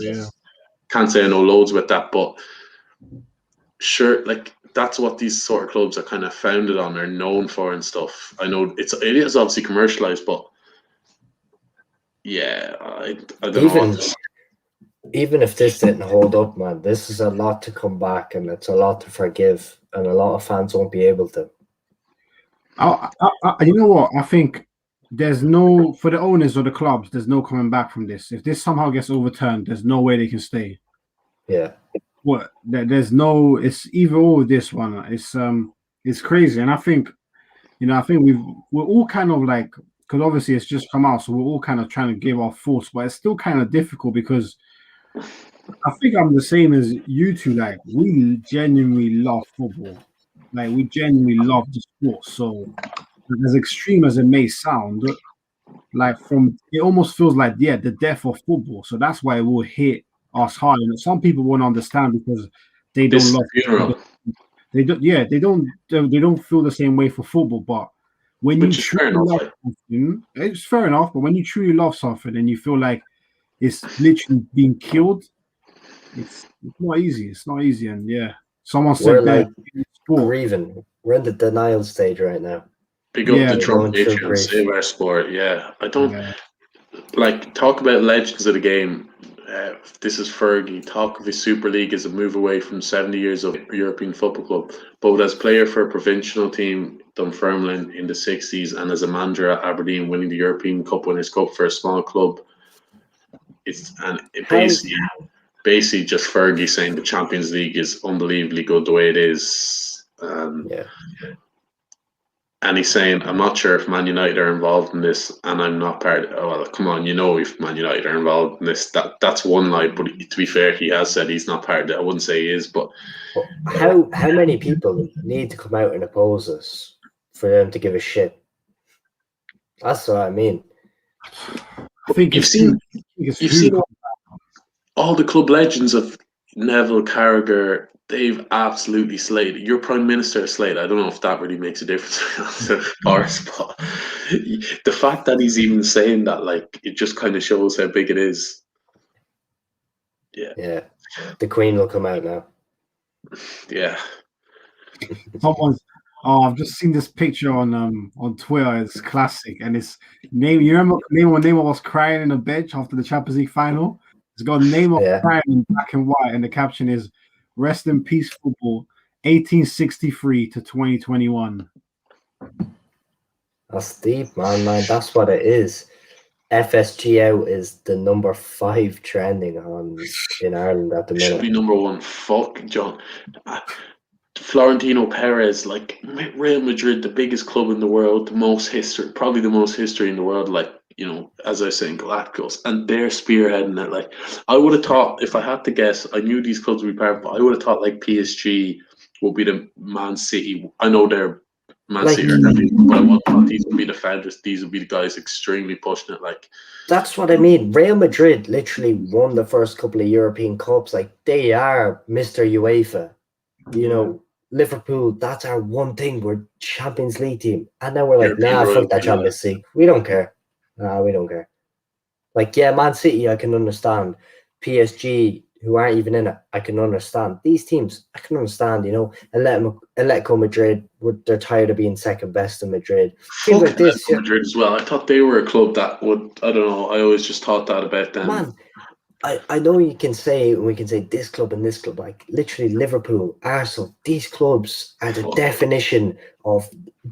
Yeah. Can't say I know loads about that, but sure, like that's what these sort of clubs are kind of founded on, are known for and stuff. I know it is obviously commercialized, but yeah, I don't know. Even if this didn't hold up, man, this is a lot to come back, and it's a lot to forgive, and a lot of fans won't be able to. You know what? I think there's no, for the owners or the clubs, there's no coming back from this. If this somehow gets overturned, there's no way they can stay. Yeah. What? There's no. It's either or with this one. It's crazy, and I think, you know, I think we're all kind of like, because obviously it's just come out, so we're all kind of trying to give our thoughts, but it's still kind of difficult because I think I'm the same as you two. Like, we genuinely love football. Like, we genuinely love the sport. So, as extreme as it may sound, like it almost feels like, yeah, the death of football. So that's why it will hit us hard. And some people won't understand because they don't love funeral. They don't. Yeah, they don't feel the same way for football. But when you truly love something, it's fair enough. But when you truly love something and you feel like it's literally being killed, It's not easy. It's not easy, and yeah, someone We're said that in sport. grieving. We're in the denial stage right now. Big up the Yeah, Trump going through Patreon, grief. save our sport. Yeah, I don't yeah, talk about legends of the game. This is Fergie. Talk of his Super League as a move away from 70 years of European football club. Both as player for a provincial team, Dunfermline, in the 60s, and as a manager at Aberdeen, winning the European Cup Winners' Cup for a small club. It How basically just Fergie saying the Champions League is unbelievably good the way it is. yeah. And he's saying, I'm not sure if Man United are involved in this, and I'm not part of it. Oh, well, come on, if Man United are involved in this, that's one lie. But to be fair, he has said he's not part of it. I wouldn't say he is, but How many people need to come out and oppose us for them to give a shit? That's what I mean. I think you've seen all the club legends of Neville, Carragher. They've absolutely slayed. Your Prime Minister slayed. I don't know if that really makes a difference to Boris, but the fact that he's even saying that, like, it just kind of shows how big it is. Yeah. The Queen will come out now. Yeah. I've just seen this picture on Twitter. It's classic, and it's name. You remember when Neymar was crying in the bench after the Champions League final? It's got Neymar crying in black and white, and the caption is "Rest in peace, football, 1863 to 2021." That's deep, man. That's what it is. FSG out is the number 5 trending in Ireland at the minute. Should be number 1. Fuck, John. Florentino Perez, like Real Madrid, the biggest club in the world, probably the most history in the world, like, as I was saying, Galacticos, and they're spearheading it. Like, I would have thought, if I had to guess, I knew these clubs would be part, but I would have thought like PSG would be the Man City. I know they're Man City are heavy, but I would have thought these would be the Fedras. These would be the guys extremely pushing it. Like, that's what I mean. Real Madrid literally won the first couple of European Cups. Like, they are Mr. UEFA. Liverpool, that's our one thing. We're Champions League team. And now we're like, fuck that Champions League. We don't care. We don't care. Like, yeah, Man City, I can understand. PSG, who aren't even in it, I can understand. These teams, I can understand, Atletico Madrid, they're tired of being second best in Madrid. Teams like this. Madrid as well. I thought they were a club that would, I don't know, I always just thought that about them. Man, I know we can say this club and this club, like literally Liverpool, Arsenal, these clubs are the definition of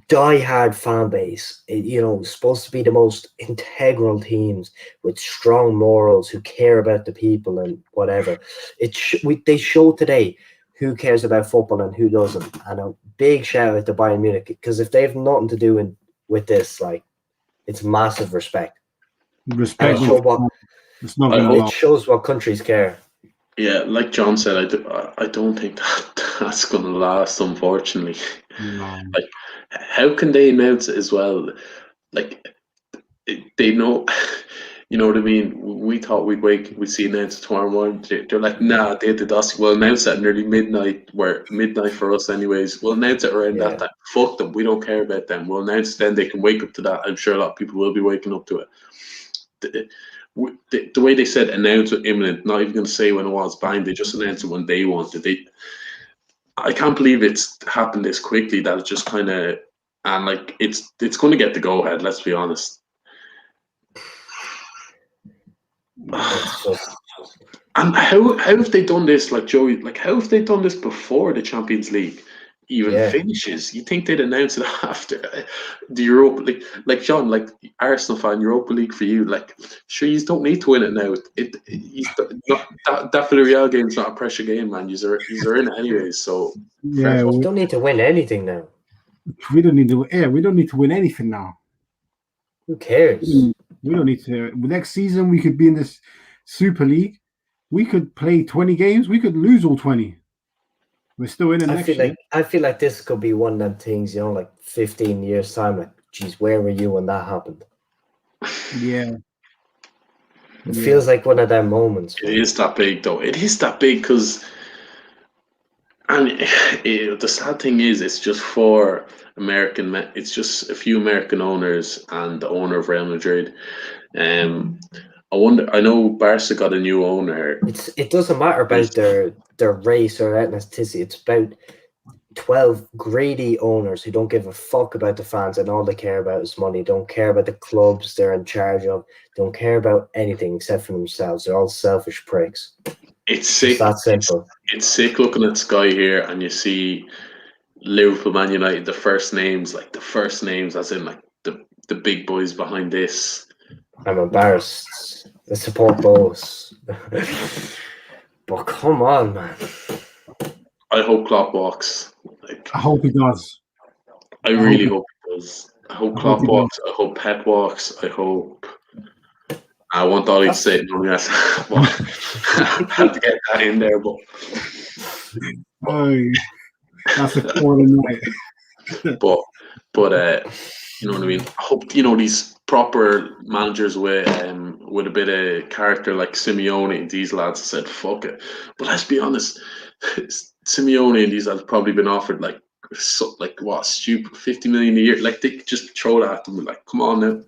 die-hard fan base. Supposed to be the most integral teams with strong morals who care about the people and whatever. They show today who cares about football and who doesn't. And a big shout out to Bayern Munich, because if they have nothing to do with this, like, it's massive respect. Respect. It shows what countries care. Yeah, like John said, I don't think that's going to last, unfortunately. No. Like, how can they announce it as well? Like, they know, you know what I mean? We thought we'd see announced tomorrow morning. They're like, nah, they did us. We'll announce it at nearly midnight. Where midnight for us, anyways. We'll announce it around that time. Fuck them. We don't care about them. We'll announce it then. They can wake up to that. I'm sure a lot of people will be waking up to it. The way they said announce it imminent, not even going to say when it was, bang, they just announced it when they wanted. I can't believe it's happened this quickly. That it's just kind of, and like it's going to get the go ahead. Let's be honest. And how have they done this, like Joey? Like, how have they done this before the Champions League even finishes? You think they'd announce it after the Europa League? Like John, like Arsenal fan, Europa League for you. Like, sure, you don't need to win it now. That Villarreal game's not a pressure game, man. You're in it anyways. So yeah, we don't need to win anything now. We don't need to. Yeah, we don't need to win anything now. Who cares? We don't need to. Next season, we could be in this Super League. We could play 20 games. We could lose all 20. We're still in it next year. I feel like this could be one of them things, like 15 years time. Like, geez, where were you when that happened? Yeah. It feels like one of them moments. It is that big, though. It is that big because, and the sad thing is, it's just for American. It's just a few American owners and the owner of Real Madrid. I wonder. I know Barca got a new owner. It doesn't matter about their race or ethnicity. It's about 12 greedy owners who don't give a fuck about the fans, and all they care about is money. Don't care about the clubs they're in charge of. Don't care about anything except for themselves. They're all selfish pricks. It's sick. That simple. It's sick looking at Sky here, and you see Liverpool, Man United, the first names, as in like the big boys behind this. I'm embarrassed. I support both. But come on, man. I hope Klopp walks. I hope he does. I really hope he does. I hope Klopp walks. I hope Pep walks. I want Ollie to say it. No, yes. I had to get that in there, but that's a quarter night. but you know what I mean. I hope these proper managers with a bit of character like Simeone and these lads said fuck it. But let's be honest, Simeone and these lads probably been offered like what stupid 50 million a year. Like they could just throw that at them. Like come on now,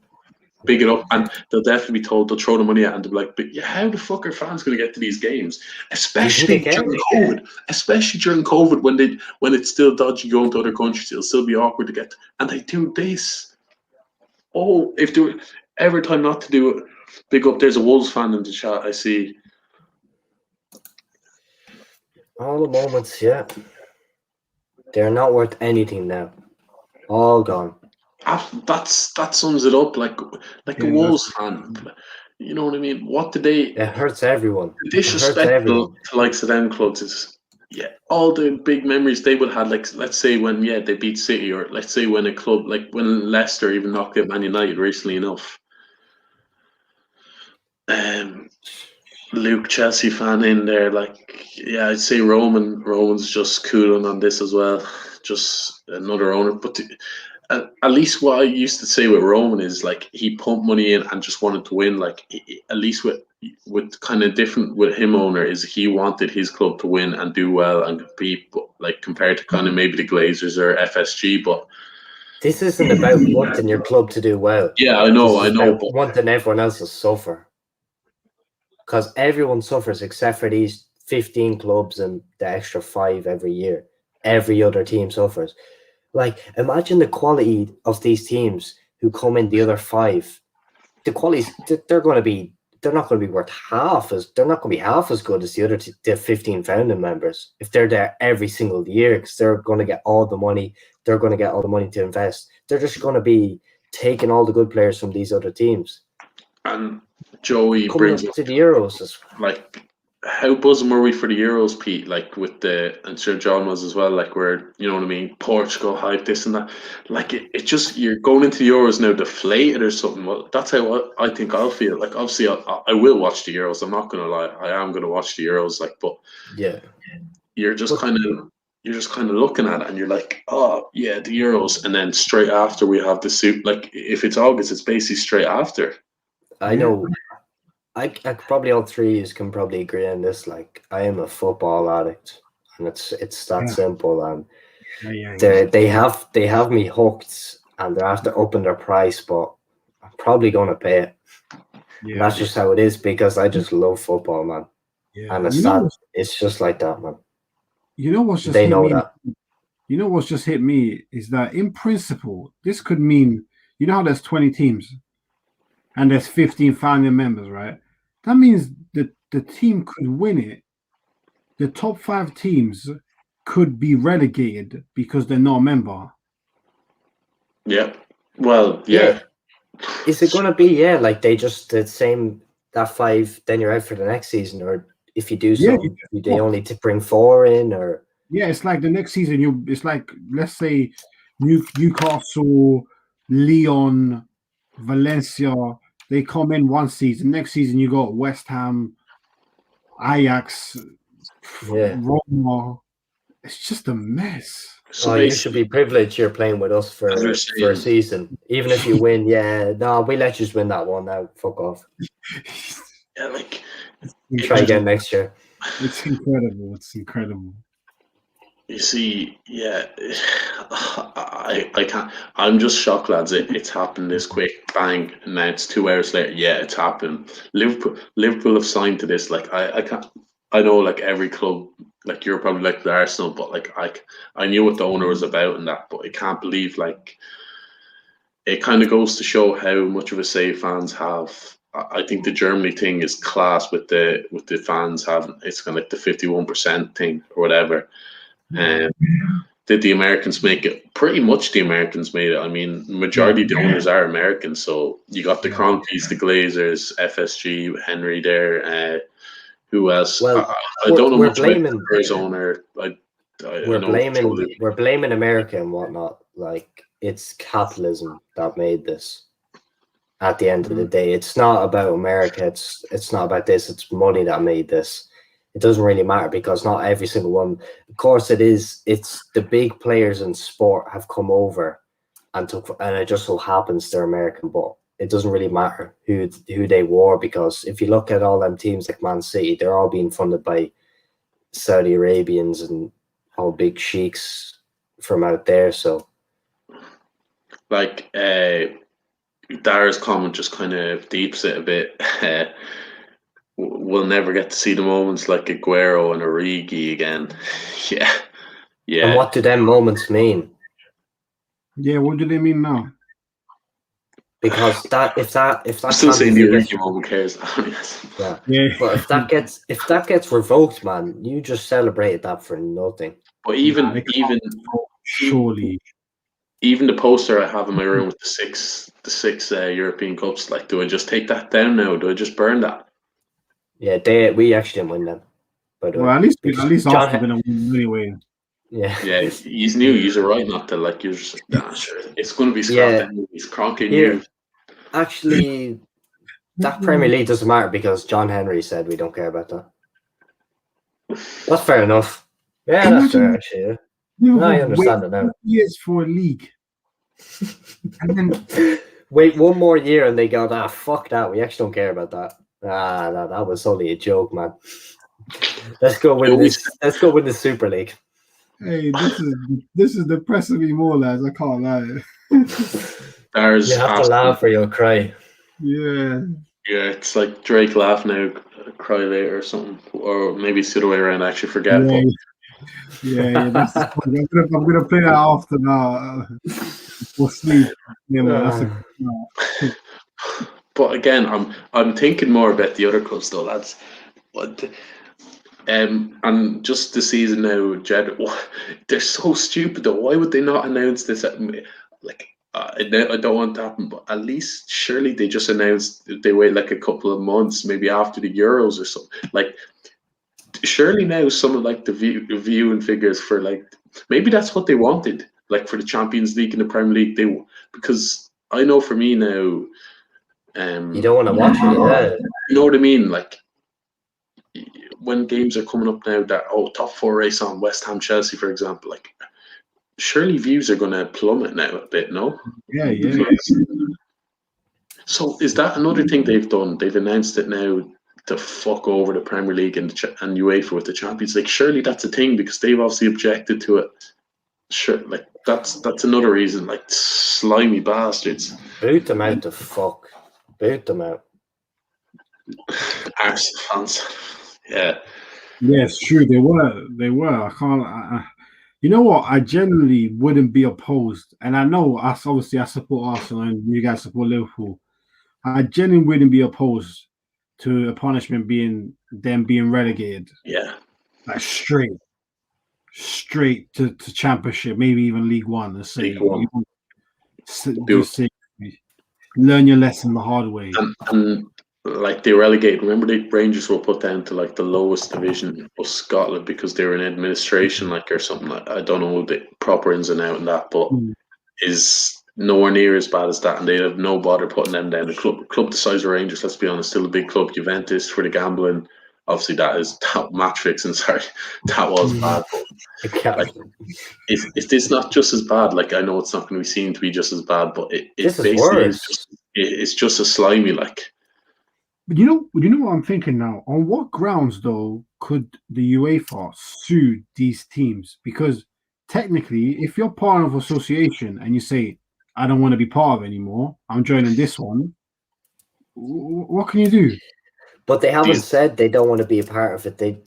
big it up, and they'll definitely be told they'll throw the money at and they'll be like, but yeah, how the fuck are fans going to get to these games, especially during COVID? Especially during COVID when it's still dodgy going to other countries, it'll still be awkward to get to, and they do this. Oh, if there were ever time not to do it, big up. There's a Wolves fan in the chat. I see. All the moments, yeah. They're not worth anything now. All gone. That sums it up. Like a Wolves fan. You know what I mean? What did they? It hurts everyone. Disrespectful to likes of them clubs is all the big memories they would have. Like let's say when they beat City, or let's say when a club like when Leicester even knocked out Man United recently enough. Luke, Chelsea fan in there, I'd say Roman's just cooling on this as well. Just another owner, but at least what I used to say with Roman is like he pumped money in and just wanted to win. Like at least with kind of different with him owner is he wanted his club to win and do well and compete, but like compared to kind of maybe the Glazers or FSG, but. This isn't about wanting your club to do well. Yeah, I know, but wanting everyone else to suffer. Because everyone suffers except for these 15 clubs and the extra 5 every year. Every other team suffers. Like, imagine the quality of these teams who come in the other 5. The qualities, they're not going to be worth they're not going to be half as good as the 15 founding members if they're there every single year, because they're going to get all the money. They're going to get all the money to invest. They're just going to be taking all the good players from these other teams. And Joey coming brings up to the Euros. Like, how buzzing were we for the Euros, Pete? Like with and sure John was as well. Like where, you know what I mean, Portugal hype, this and that. Like it just, you're going into the Euros now deflated or something. Well, that's how I think I'll feel. Like obviously I will watch the Euros. I'm not gonna lie, I am gonna watch the Euros. Like, but yeah, you're just kind of looking at it and you're like, oh yeah, the Euros, and then straight after we have the suit. Like if it's August, it's basically straight after. I know. I probably all three of you can probably agree on this. Like, I am a football addict, and it's that simple. And they have me hooked, and they're after upping their price, but I'm probably going to pay it. Yeah, that's just how it is, because I just love football, man. Yeah. And it's just like that, man. You know what's just they know me? That. You know what's just hit me is that in principle, this could mean, you know how there's 20 teams and there's 15 founding members, right? That means that the team could win it. The top 5 teams could be relegated because they're not a member. Yeah. Well, yeah. Is it going to be, like they just the same, that 5, then you're out for the next season? Or if you do something, they only to bring 4 in? Or yeah, it's like the next season, it's like, let's say, Newcastle, Lyon, Valencia, they come in one season. Next season, you got West Ham, Ajax, Roma. It's just a mess. So you should be privileged you're playing with us for a season. Even if you win, we let you win that one now. Fuck off. Yeah, like try again next year. It's incredible. It's incredible. You see, yeah, I can't. I'm just shocked, lads. It's happened this quick, bang, and now it's 2 hours later. Yeah, it's happened. Liverpool have signed to this. Like I can't. I know, like every club, like you're probably like the Arsenal, but like I knew what the owner was about and that, but I can't believe like it kind of goes to show how much of a say fans have. I think the Germany thing is class with the fans having it's kind of like the 51% thing or whatever. And did the Americans make it? Pretty much the Americans made it. I mean, majority of the owners are Americans. So you got the Cronkies, the Glazers, FSG, Henry there. Who else? Well, I don't know we're much about blaming his owner. I we're know totally. blaming America and whatnot. Like it's capitalism that made this. At the end of the day, it's not about America. It's not about this. It's money that made this. It doesn't really matter because not every single one. Of course, it is. It's the big players in sport have come over and it just so happens they're American, but it doesn't really matter who they were because if you look at all them teams like Man City, they're all being funded by Saudi Arabians and all big sheiks from out there. So, Like Dara's comment just kind of deeps it a bit. We'll never get to see the moments like Aguero and Origi again. Yeah, yeah. and what do them moments mean? Yeah, what do they mean now? Because if that I'm still saying the Champions Origi moment cares. yeah. But if that gets revoked, man, you just celebrated that for nothing. But surely even the poster I have in my room with the six European Cups, like, do I just take that down now? Do I just burn that? Yeah, we actually didn't win them. But well, at least Arsenal gonna win anyway. Yeah, he's new. He's right not to like. You're just like, sure. It's going to be scrapped. Yeah. He's cronking you. Actually, that Premier League doesn't matter because John Henry said we don't care about that. That's fair enough. Yeah, that's fair. Actually, yeah. I understand it now. Years for a league, and then wait one more year, and they go, fuck that. We actually don't care about that. That was only a joke, man. Let's go win this. Let's go win the Super League. Hey, this is depressing me more, lads. I can't lie. You have to laugh or you'll cry. Yeah. Yeah, it's like Drake laugh now, cry later or something, or maybe it's the other way around. I actually forget. Yeah. That's I'm gonna play that after now. We'll sleep. Yeah, but again, I'm thinking more about the other clubs though, lads. But and just the season now, Jed, they're so stupid though. Why would they not announce this? Like, I don't want to happen, but at least surely they just announced they wait like a couple of months, maybe after the Euros or something. Like, surely now some of like the viewing figures for like maybe that's what they wanted, like for the Champions League and the Premier League. Because I know for me now, you don't want to watch it. Yeah. You know what I mean, like. When games are coming up now that top four race on West Ham, Chelsea, for example, like surely views are going to plummet now a bit, no? Yeah. So is that another thing they've done? They've announced it now to fuck over the Premier League and UEFA with the Champions League. Surely that's a thing because they've obviously objected to it. Sure, like that's another reason. Like slimy bastards. Boot them out the fuck. Boot them out. Arsenal fans. Yeah. Yes, true. They were. I can't. You know what? I generally wouldn't be opposed, and I know obviously I support Arsenal and you guys support Liverpool. I genuinely wouldn't be opposed to a punishment being them being relegated. Yeah. Like straight to Championship, maybe even League One. Let's say, learn your lesson the hard way. And like they relegate. Remember, the Rangers were put down to like the lowest division of Scotland because they were in administration, like or something. I don't know the proper ins and out in that, but is nowhere near as bad as that, and they have no bother putting them down. The club the size of Rangers, let's be honest, still a big club. Juventus for the gambling. Obviously, that match fixing. Sorry, that was bad. But, like, if this not just as bad, like I know it's not going to be seen to be just as bad, but it basically it's just a slimy like. But you know what I'm thinking now? On what grounds though could the UEFA sue these teams? Because technically, if you're part of an association and you say, I don't want to be part of it anymore, I'm joining this one, what can you do? But they haven't said they don't want to be a part of it.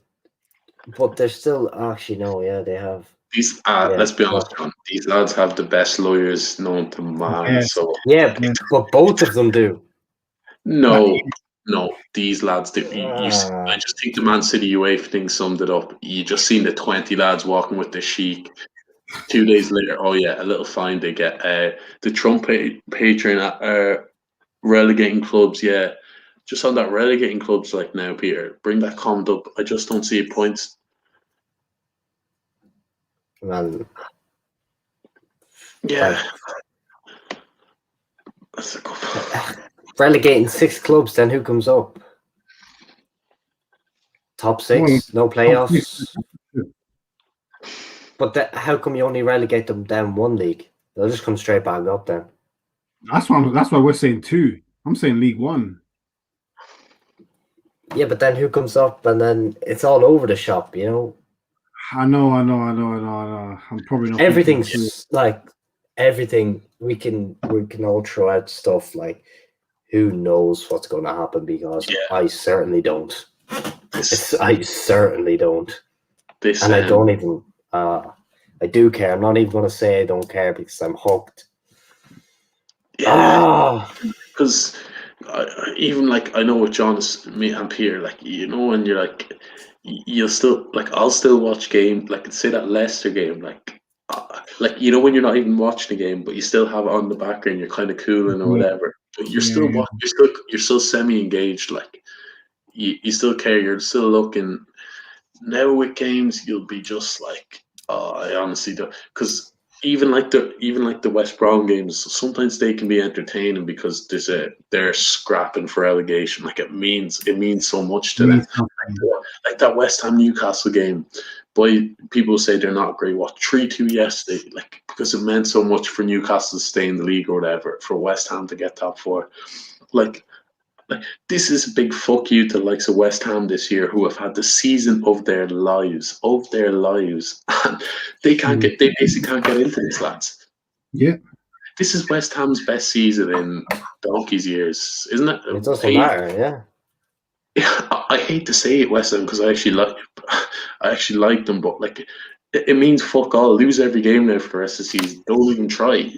But they're still actually no, yeah, they have. These, Yeah, let's be honest, John. These lads have the best lawyers known to man. Yeah. So yeah, but both of them do. no, these lads do. I Ah. just think the Man City UEFA thing summed it up. You just seen the 20 lads walking with the sheik. 2 days later, oh yeah, a little fine they get. The Trump patron relegating clubs, yeah. Just on that relegating clubs, like now, Peter, bring that comment up. I just don't see points. Well, Yeah. like, That's a good. relegating 6 clubs, then who comes up? Top 6, no playoffs. But how come you only relegate them down one league? They'll just come straight back up then. That's why we're saying 2. I'm saying League 1. Yeah, but then who comes up, and then it's all over the shop, you know. I know. I'm probably not. Everything's like everything. We can all throw out stuff like who knows what's going to happen because I certainly don't. I certainly don't, and I don't even. I do care. I'm not even going to say I don't care because I'm hooked. Yeah, because even like I know with John's, me and Pierre, like when you're like, you'll still like I'll still watch game like say that Leicester game like when you're not even watching the game but you still have it on the background, you're kind of cooling or whatever, but you're still you're still semi engaged, like you still care, you're still looking. Now with games you'll be just like, oh, I honestly don't, because even like the West Brom games, sometimes they can be entertaining because they're scrapping for relegation. Like it means so much to them. Like that West Ham Newcastle game, boy, people say they're not great. What 3-2 yesterday? Like because it meant so much for Newcastle to stay in the league or whatever, for West Ham to get top 4. Like this is a big fuck you to the likes of West Ham this year, who have had the season of their lives, and they basically can't get into this, lads. Yeah, this is West Ham's best season in donkey's years, isn't it? It doesn't matter, yeah. I hate to say it, West Ham, because I actually like them, but like it means fuck all. Lose every game now for the rest of the season. Don't even try.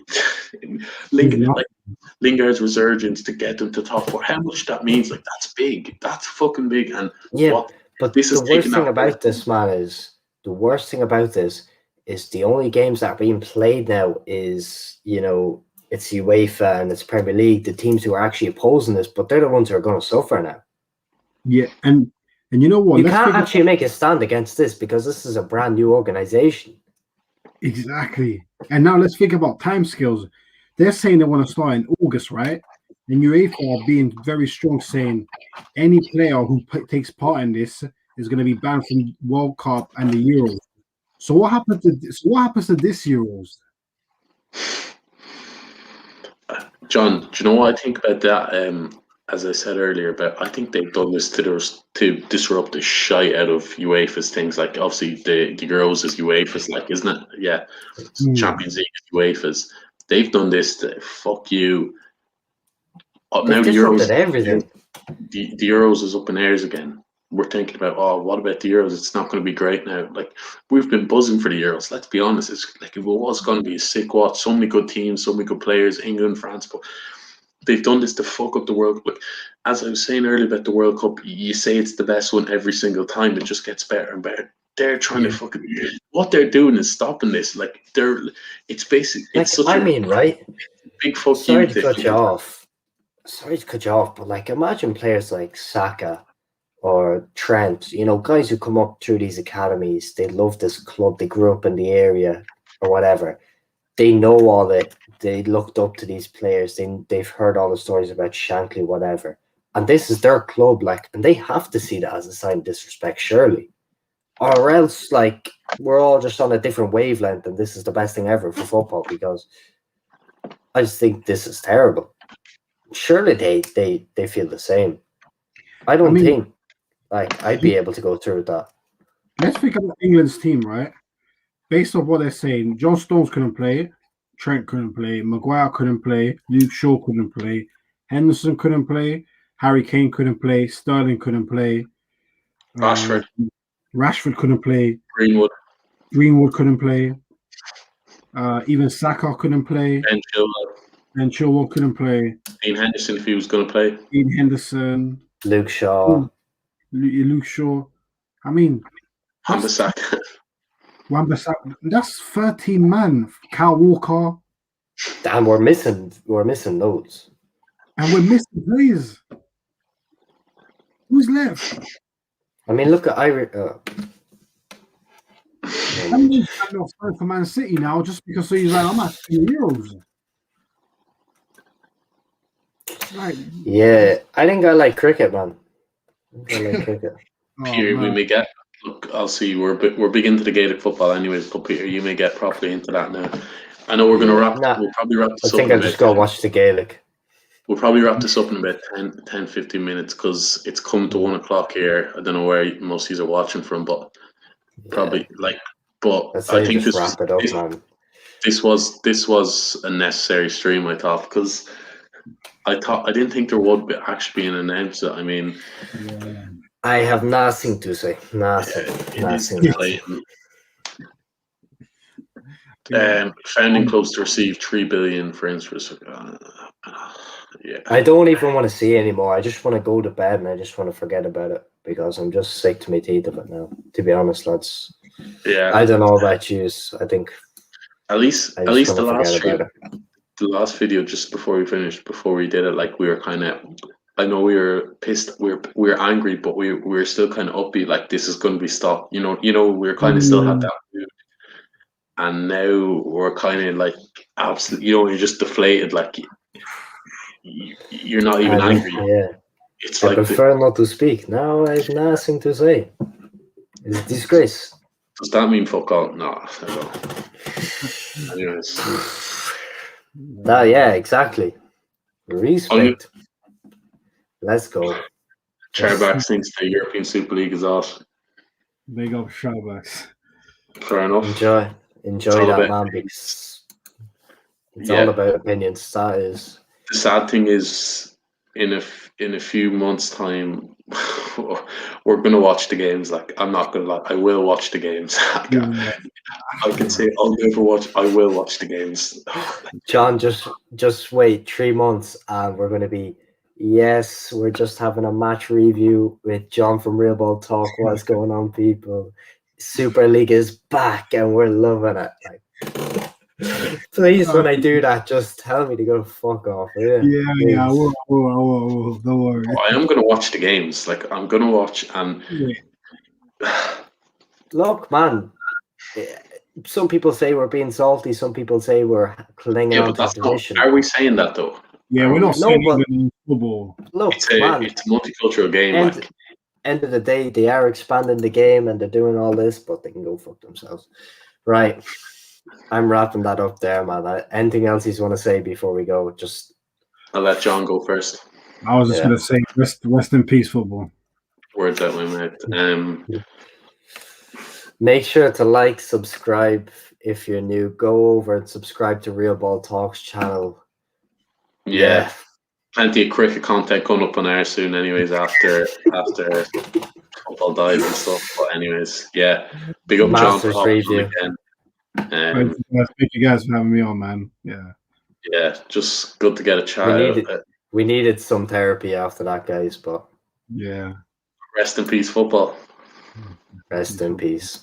Lingard's resurgence to get them to top 4. How much that means? Like that's big. That's fucking big. And but the worst thing about this, man, is the only games that are being played now is it's UEFA and it's Premier League. The teams who are actually opposing this, but they're the ones who are going to suffer now. Yeah, and you know what? You can't actually make a stand against this because this is a brand new organization. Exactly. And now let's think about timescales. They're saying they want to start in August, right? And UEFA are being very strong, saying any player who takes part in this is going to be banned from World Cup and the Euros. So what happens to this Euros? John, do you know what I think about that? As I said earlier, I think they've done this to disrupt the shite out of UEFA's things. Like obviously the Euros is UEFA's, like, isn't it? Yeah, Champions League is UEFA's. They've done this to fuck you. Now the Euros, everything. The Euros is up in airs again. We're thinking about, what about the Euros? It's not going to be great now. Like we've been buzzing for the Euros. Let's be honest. It's like it was going to be a sick watch. So many good teams, so many good players. England, France, but they've done this to fuck up the World Cup. As I was saying earlier about the World Cup, you say it's the best one every single time. It just gets better and better. They're trying to fucking. What they're doing is stopping this. Like it's basically. It's such right? Big fuck Sorry you. To cut you off. Sorry to cut you off, but like imagine players like Saka or Trent. Guys who come up through these academies. They love this club. They grew up in the area or whatever. They know all it. They looked up to these players. They've heard all the stories about Shankly, whatever. And this is their club, and they have to see that as a sign of disrespect, surely. Or else, we're all just on a different wavelength and this is the best thing ever for football because I just think this is terrible. Surely they feel the same. I don't think Like, I'd be able to go through that. Let's think about England's team, right? Based on what they're saying, John Stones couldn't play, Trent couldn't play, Maguire couldn't play, Luke Shaw couldn't play, Henderson couldn't play, Harry Kane couldn't play, Sterling couldn't play, Rashford, Rashford couldn't play, Greenwood couldn't play, even Saka couldn't play, Ben Chilwell, Chilwell couldn't play, Dean Henderson if he was going to play. Dean Henderson, Luke Shaw. Luke Shaw. I mean, Wan-Bissaka. That's 13 man. Cal Walker. Damn, we're missing loads. And we're missing players. Who's left? I mean, look at I'm not starting for Man City now just because he's like, I'm at €2. Like, yeah, I think I like cricket, man. I like cricket. Peter, we may get. Look, I'll see. We're big into the Gaelic football, anyways. But Peter, you may get properly into that now. I know we're going to wrap. We'll probably wrap this I up. think I'll just go watch the Gaelic. We'll probably wrap this up in about 10, 15 minutes because it's come to 1 o'clock here. I don't know where most of you are watching from, but probably But I think this was a necessary stream. I thought because I didn't think there would actually be an announced. I mean, I have nothing to say. Nothing. Founding close to receive $3 billion for infrastructure. I don't even want to see anymore. I just want to go to bed and I just want to forget about it because I'm just sick to my teeth of it now. To be honest, lads. Yeah. I don't know about you. I think at least the last video just before we did it, like we were kind of. I know we were pissed. We were angry, but we were still kind of upbeat. Like this is going to be stopped. You know. We were kind of still had that mood. And now we're kind of like absolutely. You're just deflated. Like you're not even angry. Yeah. It's I prefer not to speak. Now I have nothing to say. It's a disgrace. Does that mean fuck all? No, I don't. Anyways. Yeah, exactly. Respect. Let's go. Charbacks thinks the European Super League is off. Big up Charbacks. Fair enough. Enjoy that, man, because it's all about opinions. That is. The sad thing is, in a few months' time, we're gonna watch the games. Like I'm not gonna lie, I will watch the games. I can say I'll never watch. I will watch the games. John, just wait 3 months, and we're gonna be. Yes, we're just having a match review with John from Real Ball Talk. What's going on, people? Super League is back, and we're loving it. Like, please, when I do that, just tell me to go fuck off. Yeah, I will. Don't worry. I am gonna watch the games. Like I'm gonna watch and. Look, man. Some people say we're being salty. Some people say we're clinging on to tradition. Are we saying that though? Yeah, we're not saying football. Look, it's a multicultural game. End of the day, they are expanding the game and they're doing all this, but they can go fuck themselves. Right. I'm wrapping that up there, man. Anything else you want to say before we go? I'll let John go first. I was just going to say, rest in peace, football. Words out my mouth. Make sure to like, subscribe if you're new. Go over and subscribe to Real Ball Talks channel. Yeah. Plenty of cricket content coming up on air soon anyways after football dies and stuff. But anyways, yeah. Big up Masters John review again. Thank you guys for having me on, man. Yeah, just good to get a chat. We needed some therapy after that, guys, but yeah. Rest in peace, football. Rest in peace.